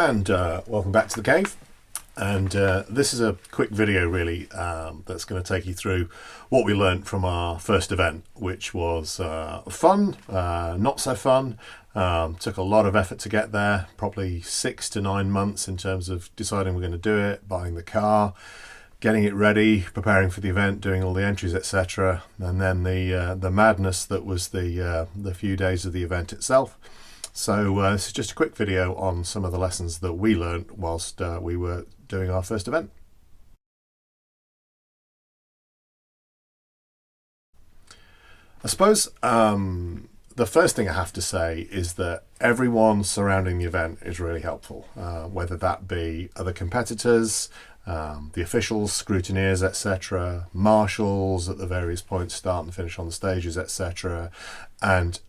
And welcome back to the cave. And this is a quick video really that's going to take you through what we learnt from our first event, which was fun, not so fun. Took a lot of effort to get there, probably 6 to 9 months in terms of deciding we're going to do it, buying the car, getting it ready, preparing for the event, doing all the entries, etc. And then the madness that was the few days of the event itself. So this is just a quick video on some of the lessons that we learned whilst we were doing our first event. I suppose the first thing I have to say is that everyone surrounding the event is really helpful, whether that be other competitors, the officials, scrutineers, etc., marshals at the various points, start and finish on the stages, etc. And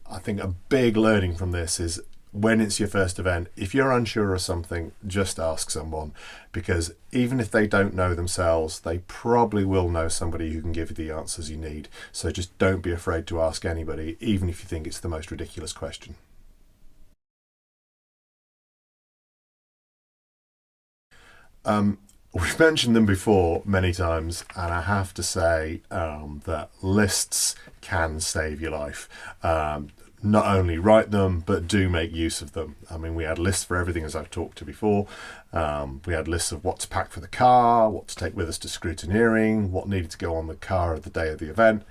I think a big learning from this is when it's your first event, if you're unsure of something, just ask someone, because even if they don't know themselves, they probably will know somebody who can give you the answers you need. So just don't be afraid to ask anybody, even if you think it's the most ridiculous question. We've mentioned them before many times, and I have to say that lists can save your life. Not only write them, but do make use of them. I mean, we had lists for everything, as I've talked to before. We had lists of what to pack for the car, what to take with us to scrutineering, what needed to go on the car at the day of the event.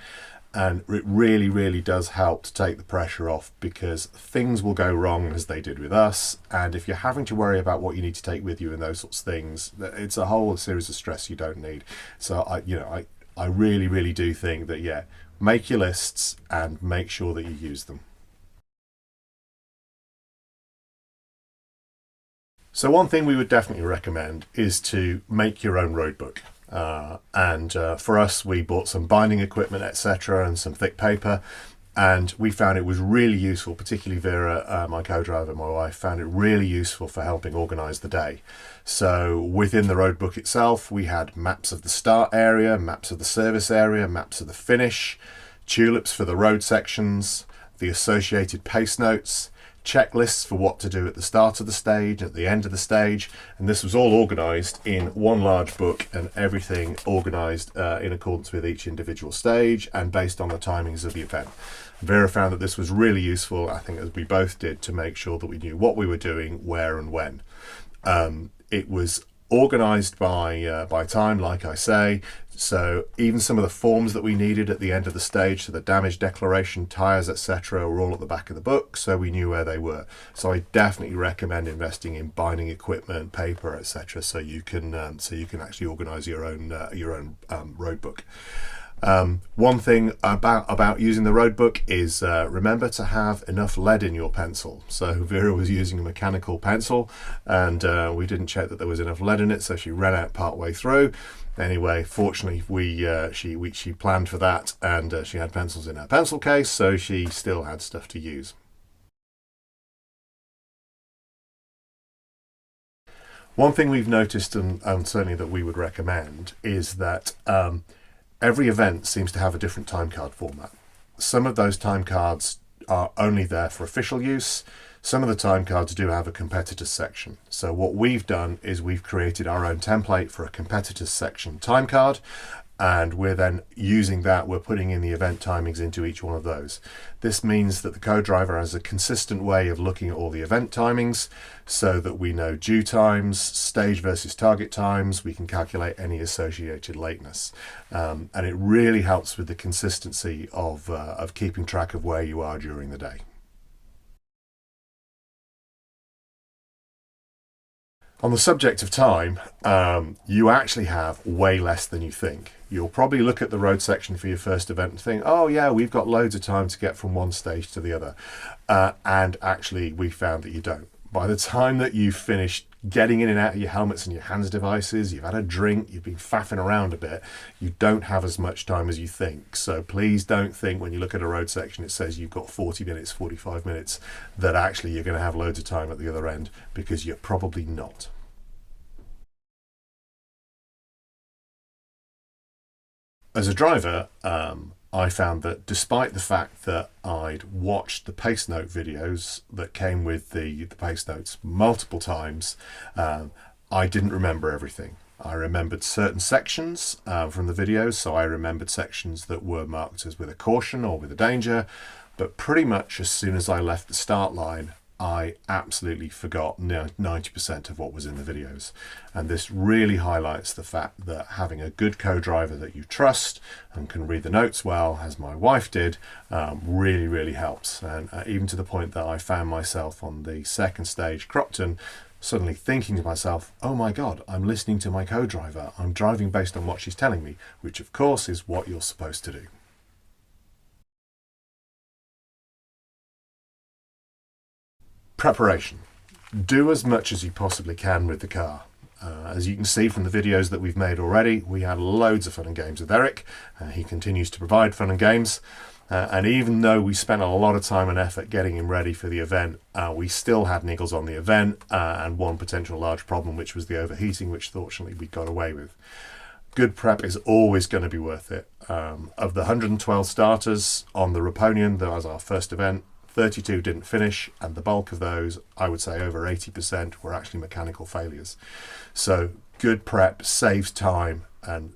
And it really, really does help to take the pressure off, because things will go wrong as they did with us. And if you're having to worry about what you need to take with you and those sorts of things, it's a whole series of stress you don't need. So I really, really do think that, yeah, make your lists and make sure that you use them. So one thing we would definitely recommend is to make your own roadbook. For us, we bought some binding equipment, etc., and some thick paper, and we found it was really useful, particularly Vera, my co-driver, my wife, found it really useful for helping organise the day. So within the roadbook itself, we had maps of the start area, maps of the service area, maps of the finish, tulips for the road sections, the associated pace notes, checklists for what to do at the start of the stage, at the end of the stage, and this was all organised in one large book, and everything organised in accordance with each individual stage and based on the timings of the event. Vera found that this was really useful, I think, as we both did, to make sure that we knew what we were doing, where and when. It was organised by time, like I say, so even some of the forms that we needed at the end of the stage, so the damage declaration, tyres, etc., were all at the back of the book, so we knew where they were. So I definitely recommend investing in binding equipment, paper, etc., so you can actually organise your own road book. One thing about using the road book is remember to have enough lead in your pencil. So Vera was using a mechanical pencil, and we didn't check that there was enough lead in it, so she ran out part way through. Anyway, fortunately she planned for that, and she had pencils in her pencil case, so she still had stuff to use. One thing we've noticed, and certainly that we would recommend, is that every event seems to have a different time card format. Some of those time cards are only there for official use. Some of the time cards do have a competitors section. So what we've done is we've created our own template for a competitors section time card, and we're then using that, we're putting in the event timings into each one of those. This means that the co-driver has a consistent way of looking at all the event timings, so that we know due times, stage versus target times, we can calculate any associated lateness. And it really helps with the consistency of keeping track of where you are during the day. On the subject of time, you actually have way less than you think. You'll probably look at the road section for your first event and think, oh yeah, we've got loads of time to get from one stage to the other. And actually, we found that you don't. By the time that you've finished getting in and out of your helmets and your hands devices, you've had a drink, you've been faffing around a bit, you don't have as much time as you think. So please don't think when you look at a road section it says you've got 40 minutes, 45 minutes, that actually you're going to have loads of time at the other end, because you're probably not. As a driver, I found that despite the fact that I'd watched the pace note videos that came with the pace notes multiple times, I didn't remember everything. I remembered certain sections from the videos, so I remembered sections that were marked as with a caution or with a danger, but pretty much as soon as I left the start line, I absolutely forgot 90% of what was in the videos. And this really highlights the fact that having a good co-driver that you trust and can read the notes well, as my wife did, really, really helps. And even to the point that I found myself on the second stage, Cropton, suddenly thinking to myself, oh my God, I'm listening to my co-driver. I'm driving based on what she's telling me, which of course is what you're supposed to do. Preparation. Do as much as you possibly can with the car. As you can see from the videos that we've made already, we had loads of fun and games with Eric. He continues to provide fun and games. And even though we spent a lot of time and effort getting him ready for the event, we still had niggles on the event and one potential large problem, which was the overheating, which fortunately we got away with. Good prep is always going to be worth it. Of the 112 starters on the Raponian, that was our first event, 32 didn't finish, and the bulk of those, I would say over 80%, were actually mechanical failures. So good prep saves time and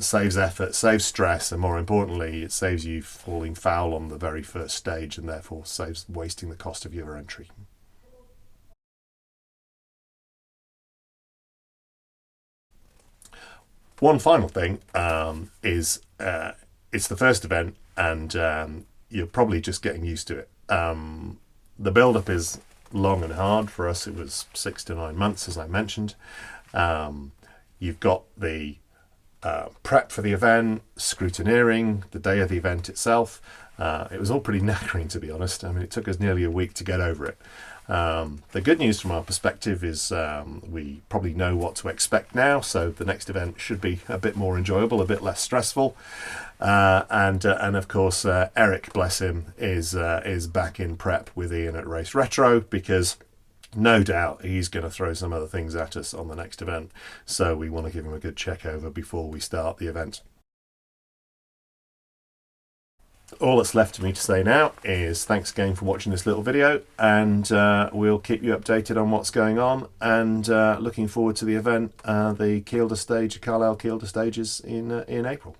saves effort, saves stress, and more importantly, it saves you falling foul on the very first stage and therefore saves wasting the cost of your entry. One final thing is it's the first event and you're probably just getting used to it. The build-up is long and hard. For us, it was 6 to 9 months, as I mentioned. You've got the prep for the event, scrutineering, the day of the event itself. It was all pretty knackering, to be honest. I mean, it took us nearly a week to get over it. The good news from our perspective is we probably know what to expect now, so the next event should be a bit more enjoyable, a bit less stressful. And of course, Eric, bless him, is back in prep with Ian at Race Retro, because no doubt he's going to throw some other things at us on the next event. So we want to give him a good check over before we start the event. All that's left for me to say now is thanks again for watching this little video, and we'll keep you updated on what's going on, and looking forward to the event, the Kielder stage, Carlisle Kielder stages in April.